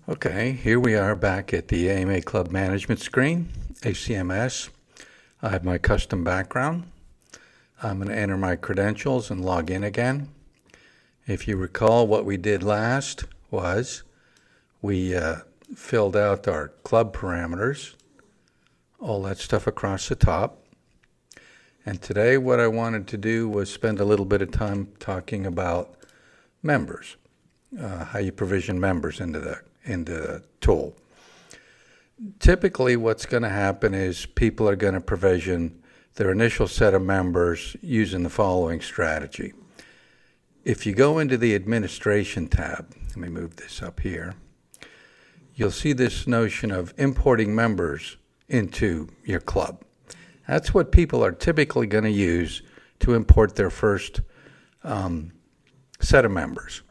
Okay, here we are back at the AMA Club Management screen, ACMS. I have my custom background. I'm going to enter my credentials and log in again. If you recall, what we did last was we filled out our club parameters, all that stuff across the top. And today what I wanted to do was spend a little bit of time talking about members, how you provision members into the tool. Typically what's going to happen is people are going to provision their initial set of members using the following strategy. If you go into the administration tab, let me move this up here, you'll see this notion of importing members into your club. That's what people are typically going to use to import their first set of members.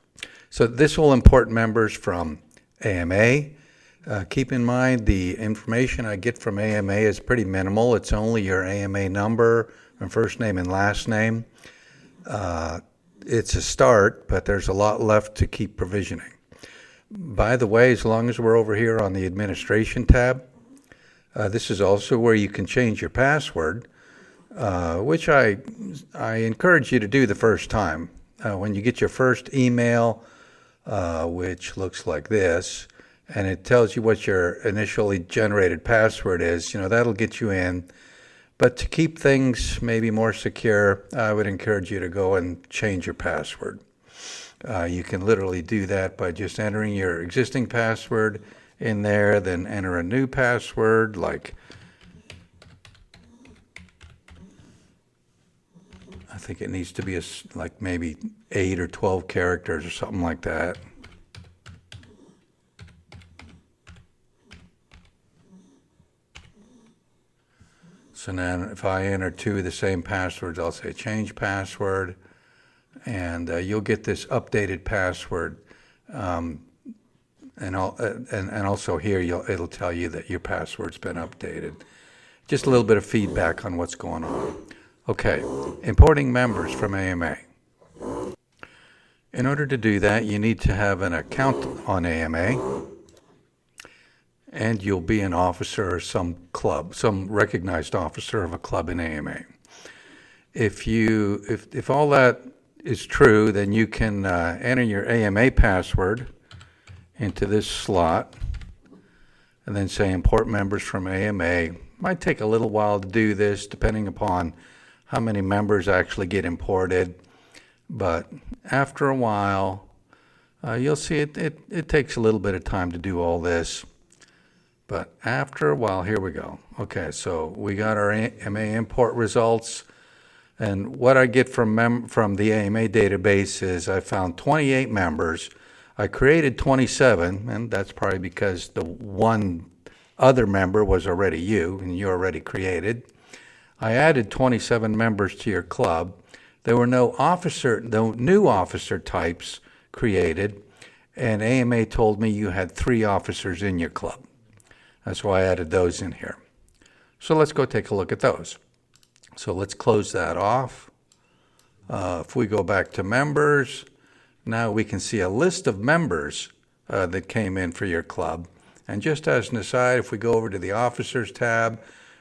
So this will import members from AMA. Keep in mind the information I get from AMA is pretty minimal. It's only your AMA number and first name and last name. It's a start, but there's a lot left to keep provisioning. By the way, as long as we're over here on the administration tab, this is also where you can change your password, which I encourage you to do the first time. When you get your first email, which looks like this, and it tells you what your initially generated password is, that'll get you in. But to keep things maybe more secure, I would encourage you to go and change your password. You can literally do that by just entering your existing password in there, then enter a new password like I think it needs to be like maybe 8 or 12 characters or something like that. So then if I enter 2 of the same passwords, I'll say change password, and you'll get this updated password. And also here it'll tell you that your password's been updated. Just a little bit of feedback on what's going on. Okay, importing members from AMA. In order to do that, you need to have an account on AMA, and you'll be an officer of some club, some recognized officer of a club in AMA. If all that is true, then you can enter your AMA password into this slot and then say import members from AMA. Might take a little while to do this depending upon how many members actually get imported, but after a while you'll see it takes a little bit of time to do all this, but after a while, here we go. Okay, so we got our AMA import results, and what I get from the AMA database is I found 28 members. I created 27, and that's probably because the one other member was already you, and you already created. I added 27 members to your club. There were no new officer types created, and AMA told me you had 3 officers in your club. That's why I added those in here. So let's go take a look at those. So let's close that off. If we go back to members, now we can see a list of members that came in for your club. And just as an aside, if we go over to the officers tab,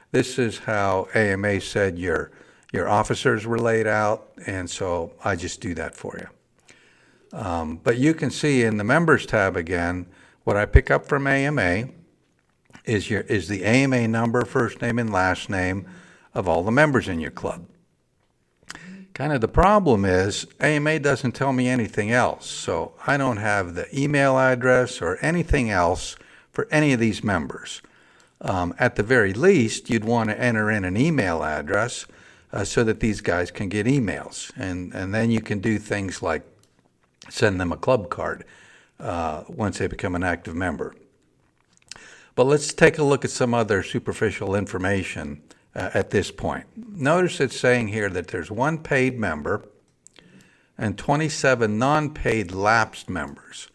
this is how AMA said your officers were laid out, and so I just do that for you. But you can see in the members tab again, what I pick up from AMA is the AMA number, first name and last name of all the members in your club. Kind of the problem is AMA doesn't tell me anything else, so I don't have the email address or anything else for any of these members. At the very least, you'd want to enter in an email address so that these guys can get emails, and then you can do things like send them a club card once they become an active member. But let's take a look at some other superficial information at this point. Notice it's saying here that there's 1 paid member and 27 non-paid lapsed members.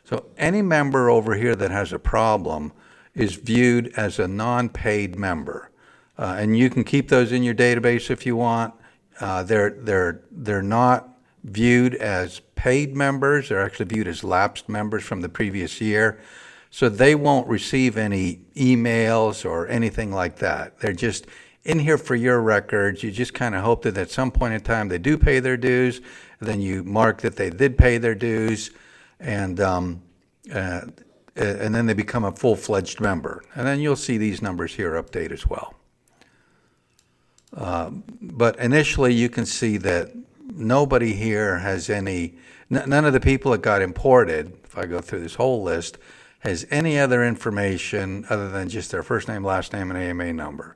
So any member over here that has a problem is viewed as a non-paid member. And you can keep those in your database if you want. They're not viewed as paid members. They're actually viewed as lapsed members from the previous year. So they won't receive any emails or anything like that. They're just in here for your records. You just kind of hope that at some point in time they do pay their dues, and then you mark that they did pay their dues, and then they become a full-fledged member. And then you'll see these numbers here update as well. But initially you can see that nobody here has any, none of the people that got imported, if I go through this whole list, has any other information other than just their first name, last name, and AMA number.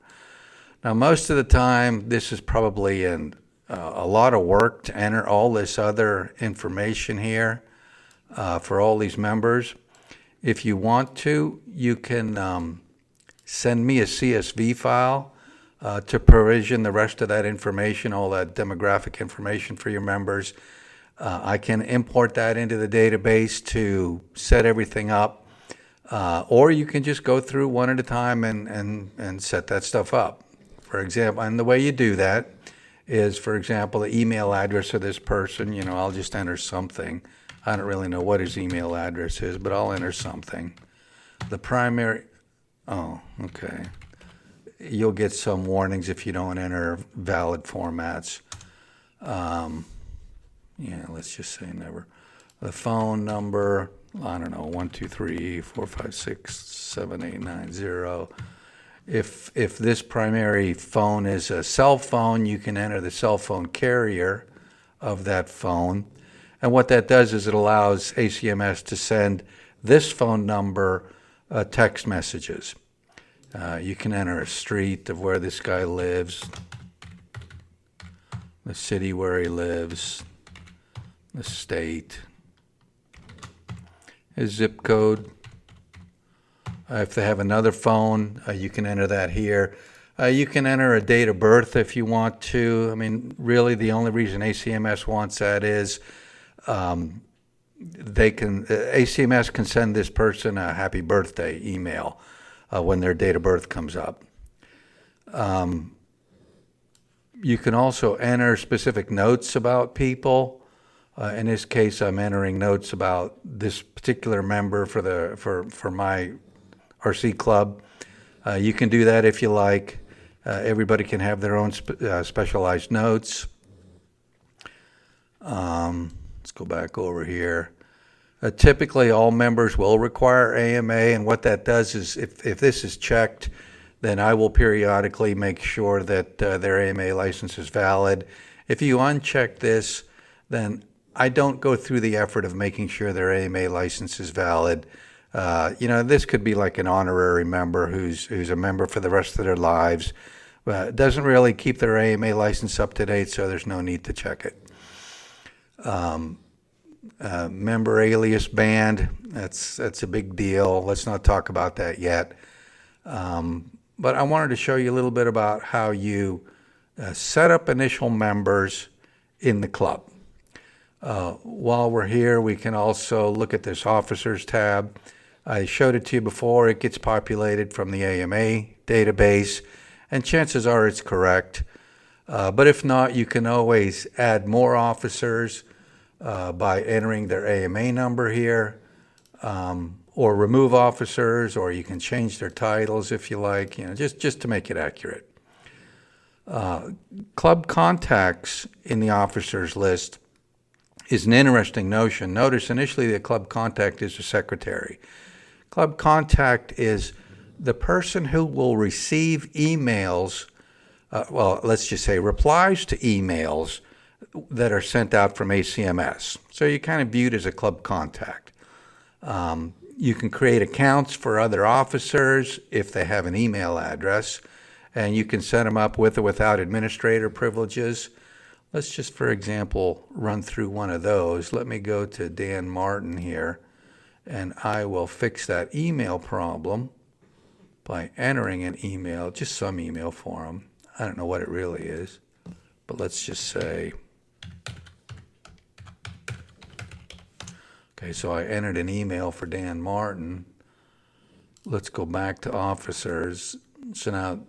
Now, most of the time, this is probably a lot of work to enter all this other information here for all these members. If you want to, you can send me a CSV file to provision the rest of that information, all that demographic information for your members. I can import that into the database to set everything up. Or you can just go through one at a time and set that stuff up. For example, and the way you do that is, for example, the email address of this person, I'll just enter something. I don't really know what his email address is, but I'll enter something. The primary, oh, okay. You'll get some warnings if you don't enter valid formats. Yeah, let's just say never. The phone number, I don't know, 1, 2, 3, 4, 5, 6, 7, 8, 9, 0. If this primary phone is a cell phone, you can enter the cell phone carrier of that phone. And what that does is it allows ACMS to send this phone number text messages. You can enter a street of where this guy lives, the city where he lives, the state, his zip code. If they have another phone, you can enter that here. You can enter a date of birth if you want to. I mean, really the only reason ACMS wants that is ACMS can send this person a happy birthday email when their date of birth comes up. You can also enter specific notes about people. In this case, I'm entering notes about this particular member for my RC club. You can do that if you like. Everybody can have their own specialized notes. Let's go back over here. Typically, all members will require AMA, and what that does is if this is checked, then I will periodically make sure that their AMA license is valid. If you uncheck this, then I don't go through the effort of making sure their AMA license is valid. This could be like an honorary member who's a member for the rest of their lives. It doesn't really keep their AMA license up to date, so there's no need to check it. Member alias band, that's a big deal. Let's not talk about that yet. But I wanted to show you a little bit about how you set up initial members in the club. While we're here, we can also look at this officers tab. I showed it to you before. It gets populated from the AMA database, and chances are it's correct. But if not, you can always add more officers by entering their AMA number here, or remove officers, or you can change their titles if you like, just to make it accurate. Club contacts in the officers list is an interesting notion. Notice initially the club contact is the secretary. Club contact is the person who will receive emails, let's just say replies to emails that are sent out from ACMS. So you kind of view it as a club contact. You can create accounts for other officers if they have an email address, and you can set them up with or without administrator privileges. Let's just, for example, run through one of those. Let me go to Dan Martin here, and I will fix that email problem by entering an email, just some email for him. I don't know what it really is, but let's just say, okay, so I entered an email for Dan Martin. Let's go back to officers. So now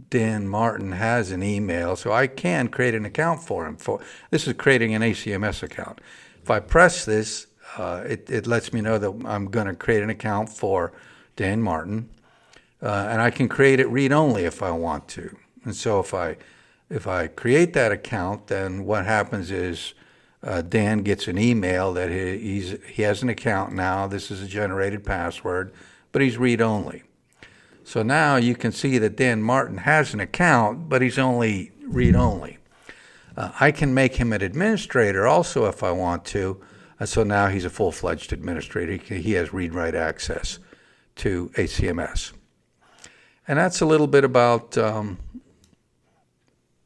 Dan Martin has an email, so I can create an account for him. This is creating an ACMS account. If I press this, It lets me know that I'm going to create an account for Dan Martin, and I can create it read-only if I want to. And so if I create that account, then what happens is Dan gets an email that he has an account now. This is a generated password, but he's read-only. So now you can see that Dan Martin has an account, but he's only read-only. I can make him an administrator also if I want to. So now he's a full-fledged administrator. He has read-write access to ACMS. And that's a little bit about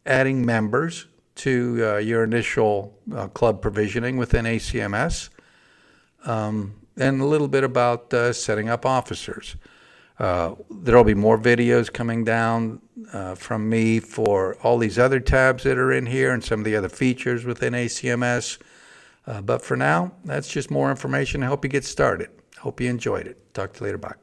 adding members to your initial club provisioning within ACMS, and a little bit about setting up officers. There'll be more videos coming down from me for all these other tabs that are in here and some of the other features within ACMS. But for now, that's just more information to help you get started. Hope you enjoyed it. Talk to you later. Bye.